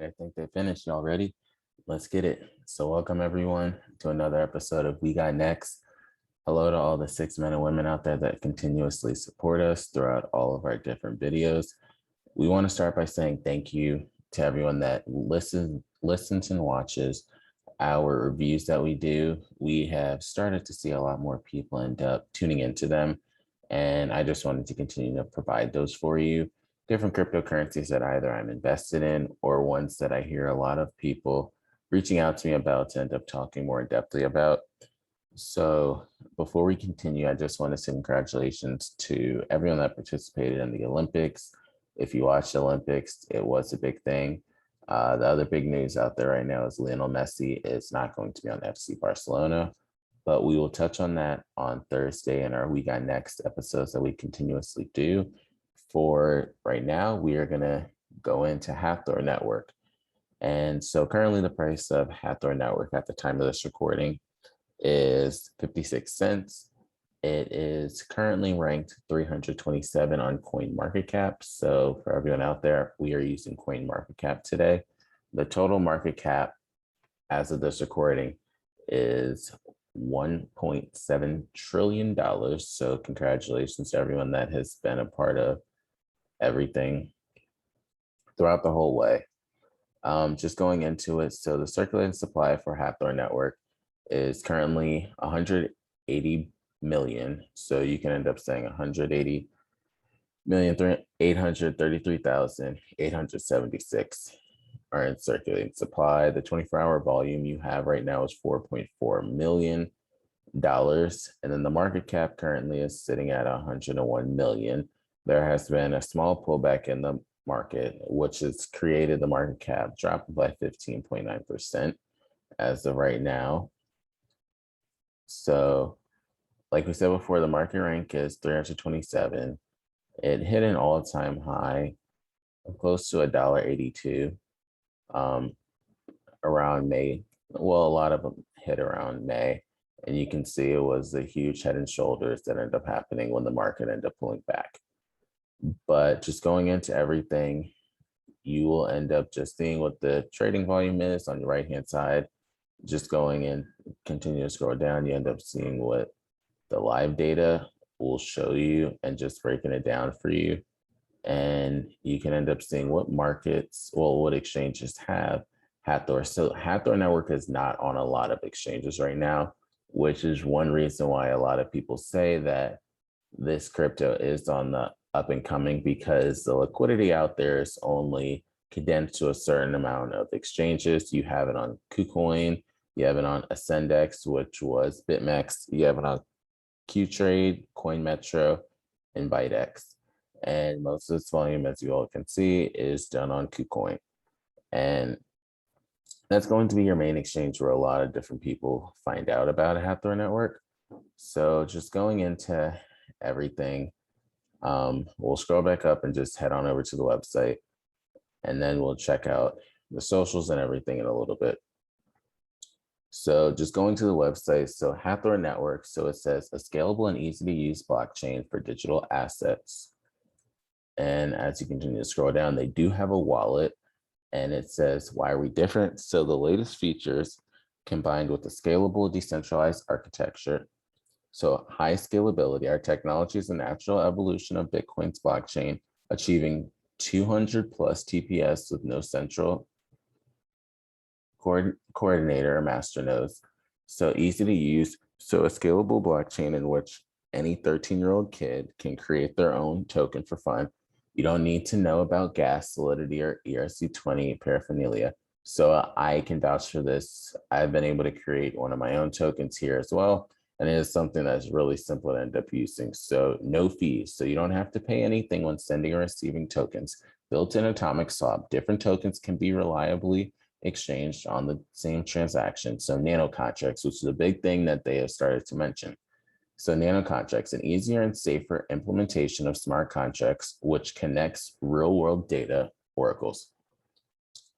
right, I think they finished already. Let's get it. So, welcome everyone to another episode of We Got Next. Hello to all the 6 men and women out there that continuously support us throughout all of our different videos. We want to start by saying thank you to everyone that listens and watches our reviews that we do. We have started to see a lot more people end up tuning into them. And I just wanted to continue to provide those for you. Different cryptocurrencies that either I'm invested in or ones that I hear a lot of people reaching out to me about to end up talking more in depthly about. So before we continue, I just want to say congratulations to everyone that participated in the Olympics. If you watched the Olympics, it was a big thing. The other big news out there right now is Lionel Messi is not going to be on FC Barcelona, but we will touch on that on Thursday in our We Got Next episodes that we continuously do. For right now, we are going to go into Hathor Network. And so currently the price of Hathor Network at the time of this recording is 56 cents. It is currently ranked 327 on CoinMarketCap. So for everyone out there, we are using CoinMarketCap today. The total market cap as of this recording is $1.7 trillion. So congratulations to everyone that has been a part of everything throughout the whole way. Just going into it, so the circulating supply for Hathor Network is currently 180 million. So you can end up saying 180,833,876 are in circulating supply. The 24-hour volume you have right now is $4.4 million. And then the market cap currently is sitting at 101 million. There has been a small pullback in the market, which has created the market cap dropping by 15.9% as of right now. So, like we said before, the market rank is 327. It hit an all-time high of close to $1.82 around May. Well, a lot of them hit around May. And you can see it was the huge head and shoulders that ended up happening when the market ended up pulling back. But just going into everything, you will end up just seeing what the trading volume is on the right-hand side. Just going in, continue to scroll down, you end up seeing what the live data will show you and just breaking it down for you. And you can end up seeing what markets, well, what exchanges have Hathor. So Hathor Network is not on a lot of exchanges right now, which is one reason why a lot of people say that this crypto is on the up and coming, because the liquidity out there is only condensed to a certain amount of exchanges. You have it on KuCoin, you have it on Ascendex, which was BitMEX, you have it on Qtrade, CoinMetro, and ByteX. And most of this volume, as you all can see, is done on KuCoin. And that's going to be your main exchange where a lot of different people find out about a Hathor Network. So just going into everything, we'll scroll back up and just head on over to the website, and then we'll check out the socials and everything in a little bit. So just going to the website, so Hathor Network, so it says a scalable and easy to use blockchain for digital assets. And as you continue to scroll down, they do have a wallet, and it says, why are we different? So the latest features combined with a scalable decentralized architecture. So high scalability, our technology is a natural evolution of Bitcoin's blockchain, achieving 200 plus TPS with no central coordinator or master nodes. So easy to use. So a scalable blockchain in which any 13-year-old kid can create their own token for fun. You don't need to know about gas, solidity, or ERC20 paraphernalia. So I can vouch for this. I've been able to create one of my own tokens here as well. And it is something that's really simple to end up using. So no fees. So you don't have to pay anything when sending or receiving tokens. Built-in atomic swap. Different tokens can be reliably exchanged on the same transaction. So nano contracts, which is a big thing that they have started to mention. So nano contracts, an easier and safer implementation of smart contracts, which connects real-world data, oracles.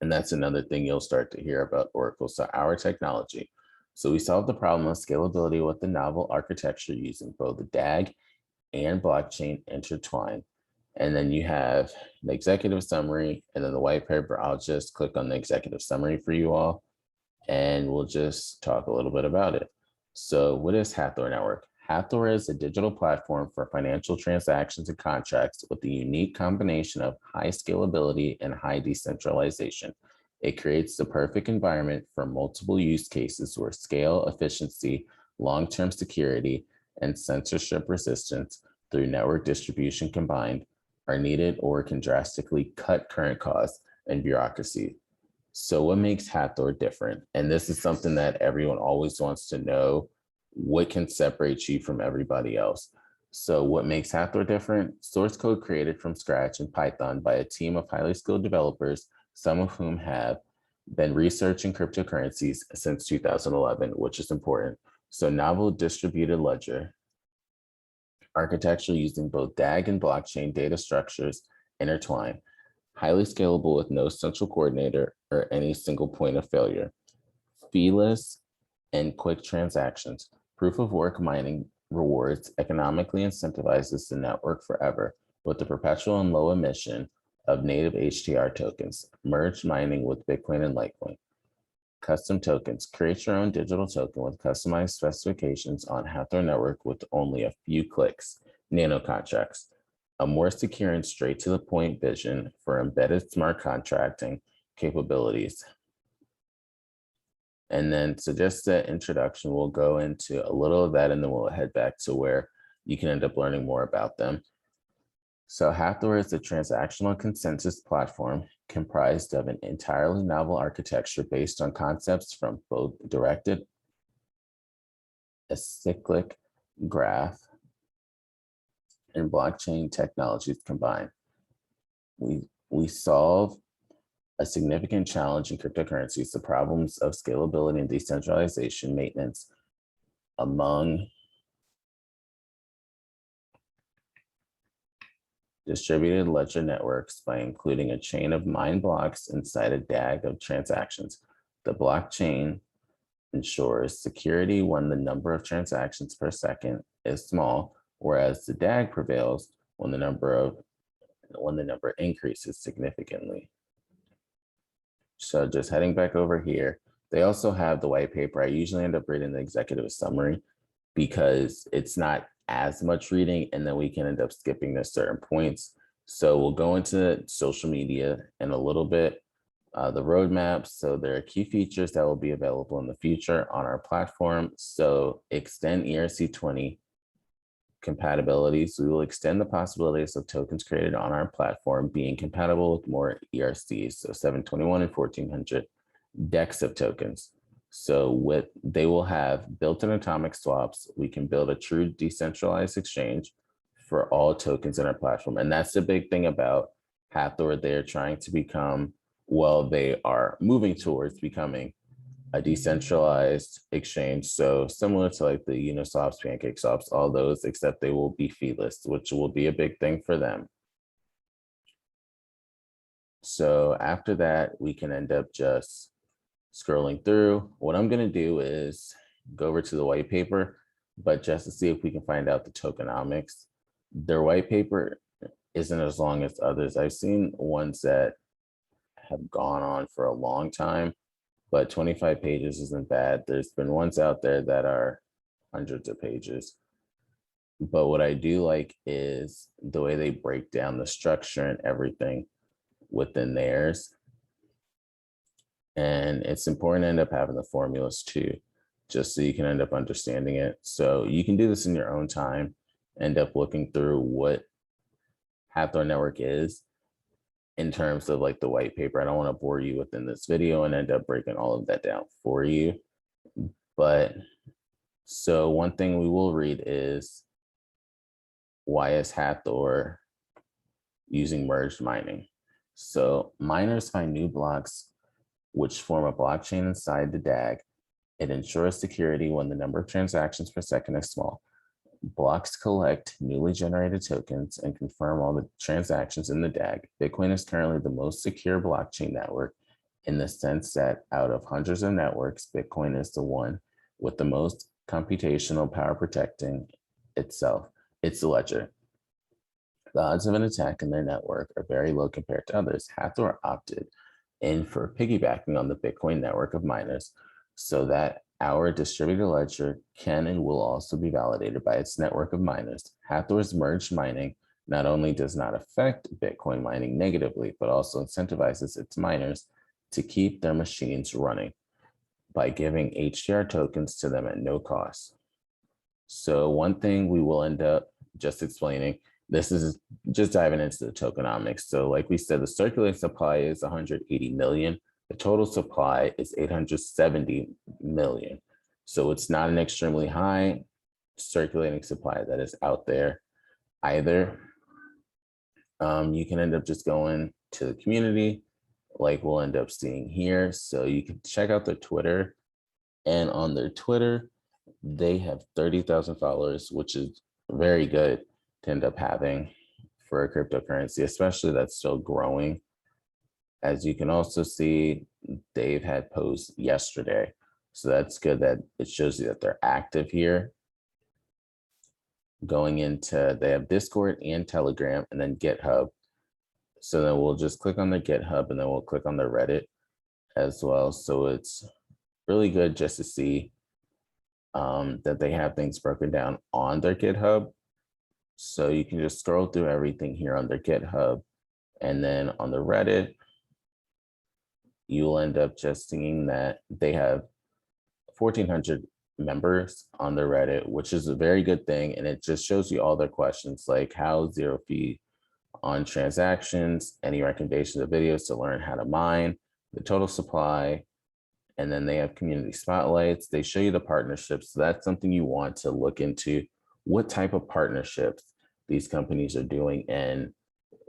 And that's another thing you'll start to hear about oracles. So our technology. So we solved the problem of scalability with the novel architecture using both the DAG and blockchain intertwined. And then you have the executive summary and then the white paper. I'll just click on the executive summary for you all, and we'll just talk a little bit about it. So what is Hathor Network? Hathor is a digital platform for financial transactions and contracts with a unique combination of high scalability and high decentralization. It creates the perfect environment for multiple use cases where scale, efficiency, long-term security, and censorship resistance through network distribution combined are needed or can drastically cut current costs and bureaucracy. So what makes Hathor different? And this is something that everyone always wants to know. What can separate you from everybody else? So what makes Hathor different? Source code created from scratch in Python by a team of highly skilled developers, some of whom have been researching cryptocurrencies since 2011, which is important. So novel distributed ledger architecture using both DAG and blockchain data structures intertwine, highly scalable with no central coordinator or any single point of failure, feeless and quick transactions. Proof of work mining rewards economically incentivizes the network forever with the perpetual and low emission of native HTR tokens, merged mining with Bitcoin and Litecoin. Custom tokens. Create your own digital token with customized specifications on Hathor Network with only a few clicks. Nano contracts. A more secure and straight to the point vision for embedded smart contracting capabilities. And then, so just the introduction, we'll go into a little of that and then we'll head back to where you can end up learning more about them. So Hathor is a transactional consensus platform comprised of an entirely novel architecture based on concepts from both directed acyclic graph and blockchain technologies combined. We solve a significant challenge in cryptocurrencies, the problems of scalability and decentralization maintenance among distributed ledger networks by including a chain of mined blocks inside a DAG of transactions. The blockchain ensures security when the number of transactions per second is small, whereas the DAG prevails when the number increases significantly. So just heading back over here, they also have the white paper. I usually end up reading the executive summary because it's not as much reading, and then we can end up skipping to certain points. So we'll go into social media in a little bit, the roadmap. So there are key features that will be available in the future on our platform. So extend ERC20 compatibilities. We will extend the possibilities of tokens created on our platform being compatible with more ERCs, so 721 and 1400 decks of tokens. So they will have built-in atomic swaps. We can build a true decentralized exchange for all tokens in our platform. And that's the big thing about Hathor. They're trying to become, well, they are moving towards becoming a decentralized exchange. So similar to like the Uniswaps, PancakeSwaps, all those, except they will be feeless, which will be a big thing for them. So after that, we can end up just scrolling through. What I'm going to do is go over to the white paper, but just to see if we can find out the tokenomics. Their white paper isn't as long as others. I've seen ones that have gone on for a long time, but 25 pages isn't bad. There's been ones out there that are hundreds of pages. But what I do like is the way they break down the structure and everything within theirs. And it's important to end up having the formulas too, just so you can end up understanding it. So you can do this in your own time, end up looking through what Hathor Network is in terms of like the white paper. I don't want to bore you within this video and end up breaking all of that down for you. But so one thing we will read is, why is Hathor using merged mining? So miners find new blocks which form a blockchain inside the DAG. It ensures security when the number of transactions per second is small. Blocks collect newly generated tokens and confirm all the transactions in the DAG. Bitcoin is currently the most secure blockchain network in the sense that out of hundreds of networks, Bitcoin is the one with the most computational power protecting itself. It's the ledger. The odds of an attack in their network are very low compared to others. Hathor opted in for piggybacking on the Bitcoin network of miners so that our distributed ledger can and will also be validated by its network of miners. Hathor's merged mining not only does not affect Bitcoin mining negatively, but also incentivizes its miners to keep their machines running by giving HTR tokens to them at no cost. So one thing we will end up just explaining, this is just diving into the tokenomics. So like we said, the circulating supply is 180 million. The total supply is 870 million. So it's not an extremely high circulating supply that is out there either. You can end up just going to the community like we'll end up seeing here. So you can check out their Twitter, and on their Twitter, they have 30,000 followers, which is very good to end up having for a cryptocurrency, especially that's still growing. As you can also see, they've had posts yesterday. So that's good that it shows you that they're active here. Going into, they have Discord and Telegram and then GitHub. So then we'll just click on their GitHub and then we'll click on their Reddit as well. So it's really good just to see that they have things broken down on their GitHub. So you can just scroll through everything here on their GitHub. And then on the Reddit, you'll end up just seeing that they have 1,400 members on the Reddit, which is a very good thing. And it just shows you all their questions, like how zero fee on transactions, any recommendations of videos to learn how to mine, the total supply, and then they have community spotlights. They show you the partnerships. So that's something you want to look into, what type of partnerships these companies are doing and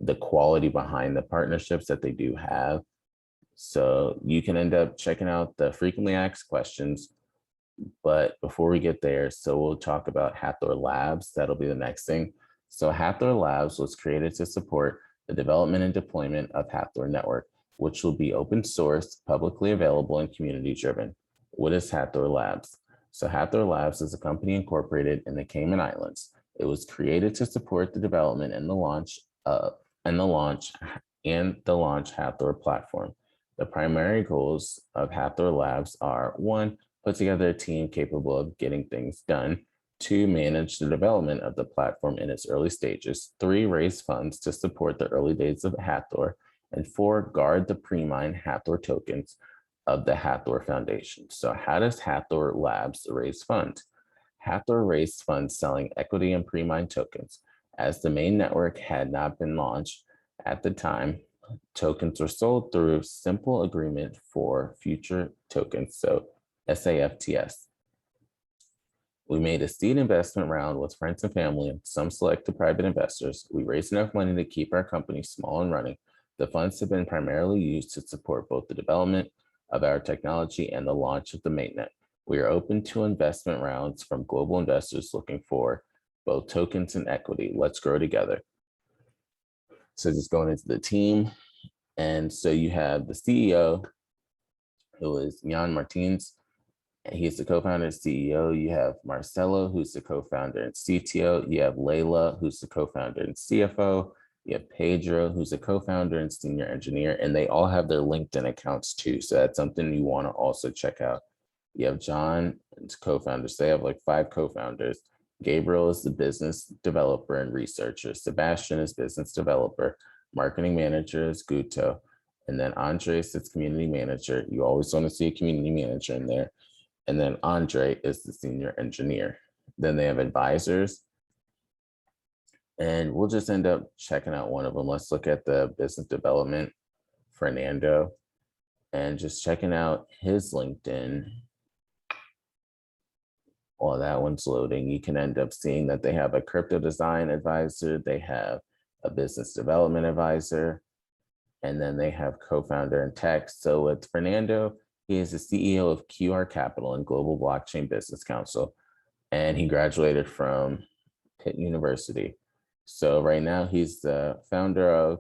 the quality behind the partnerships that they do have. So you can end up checking out the frequently asked questions. But before we get there, so we'll talk about Hathor Labs. That'll be the next thing. So Hathor Labs was created to support the development and deployment of Hathor Network, which will be open source, publicly available, and community driven. What is Hathor Labs? So Hathor Labs is a company incorporated in the Cayman Islands. It was created to support the development and the launch Hathor platform. The primary goals of Hathor Labs are: 1, put together a team capable of getting things done; 2, manage the development of the platform in its early stages; 3, raise funds to support the early days of Hathor; and 4, guard the pre-mine Hathor tokens of the Hathor Foundation. So how does Hathor Labs raise funds? Hathor raised funds selling equity and pre-mine tokens. As the main network had not been launched at the time, tokens were sold through simple agreement for future tokens, so SAFTS. We made a seed investment round with friends and family and some selected private investors. We raised enough money to keep our company small and running. The funds have been primarily used to support both the development of our technology and the launch of the mainnet. We are open to investment rounds from global investors looking for both tokens and equity. Let's grow together. So just going into the team. And so you have the CEO, who is Jan Martins. He's the co-founder and CEO. You have Marcelo, who's the co-founder and CTO. You have Layla, who's the co-founder and CFO. You have Pedro, who's a co-founder and senior engineer, and they all have their LinkedIn accounts too. So that's something you want to also check out. You have John, co-founders. They have like 5 co-founders. Gabriel is the business developer and researcher. Sebastian is business developer. Marketing manager is Guto. And then Andres is community manager. You always want to see a community manager in there. And then Andre is the senior engineer. Then they have advisors. And we'll just end up checking out one of them. Let's look at the business development, Fernando, and just checking out his LinkedIn. While that one's loading, you can end up seeing that they have a crypto design advisor, they have a business development advisor, and then they have co-founder and tech. So with Fernando, he is the CEO of QR Capital and Global Blockchain Business Council, and he graduated from Pitt University. So right now he's the founder of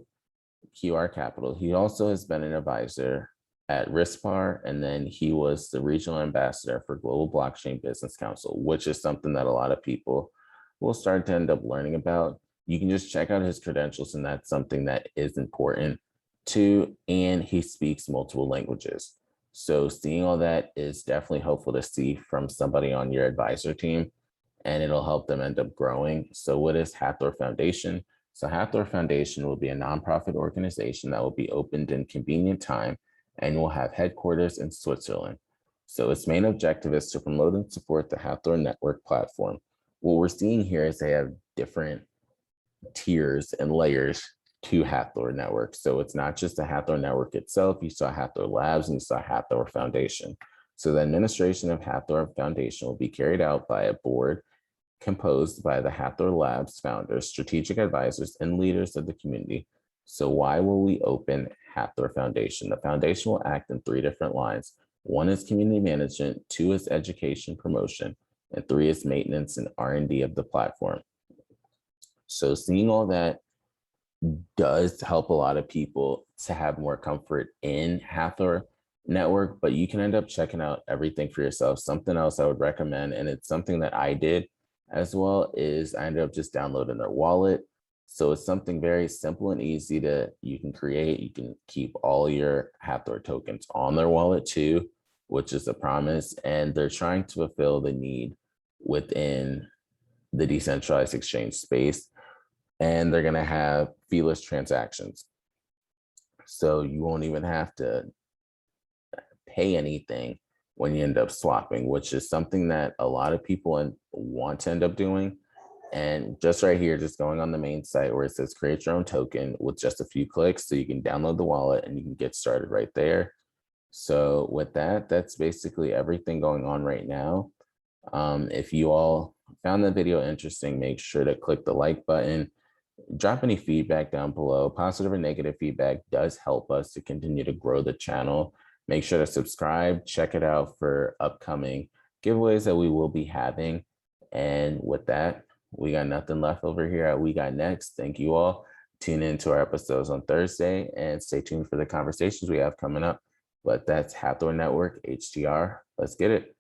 QR Capital. He also has been an advisor at Rispar, and then he was the regional ambassador for Global Blockchain Business Council, which is something that a lot of people will start to end up learning about. you can just check out his credentials, and that's something that is important too. And he speaks multiple languages. So seeing all that is definitely hopeful to see from somebody on your advisor team, and it'll help them end up growing. So what is Hathor Foundation? So Hathor Foundation will be a nonprofit organization that will be opened in convenient time and will have headquarters in Switzerland. So its main objective is to promote and support the Hathor Network platform. What we're seeing here is they have different tiers and layers to Hathor Network. So it's not just the Hathor Network itself. You saw Hathor Labs and you saw Hathor Foundation. So the administration of Hathor Foundation will be carried out by a board composed by the Hathor Labs founders, strategic advisors, and leaders of the community. So why will we open Hathor Foundation? The foundation will act in 3 different lines. 1 is community management, 2 is education promotion, and 3 is maintenance and R&D of the platform. So seeing all that does help a lot of people to have more comfort in Hathor Network, but you can end up checking out everything for yourself. Something else I would recommend, and it's something that I did as well, is I ended up just downloading their wallet. So it's something very simple and easy you can create. You can keep all your Hathor tokens on their wallet too, which is a promise. And they're trying to fulfill the need within the decentralized exchange space. And they're going to have feeless transactions. So you won't even have to pay anything when you end up swapping, which is something that a lot of people want to end up doing. And just right here, just going on the main site where it says create your own token with just a few clicks, so you can download the wallet and you can get started right there. So with that, that's basically everything going on right now. If you all found the video interesting, make sure to click the like button. Drop any feedback down below. Positive or negative feedback does help us to continue to grow the channel. Make sure to subscribe, check it out for upcoming giveaways that we will be having. And with that, we got nothing left over here at We Got Next. Thank you all. Tune into our episodes on Thursday and stay tuned for the conversations we have coming up. But that's Hathor Network, HTR. Let's get it.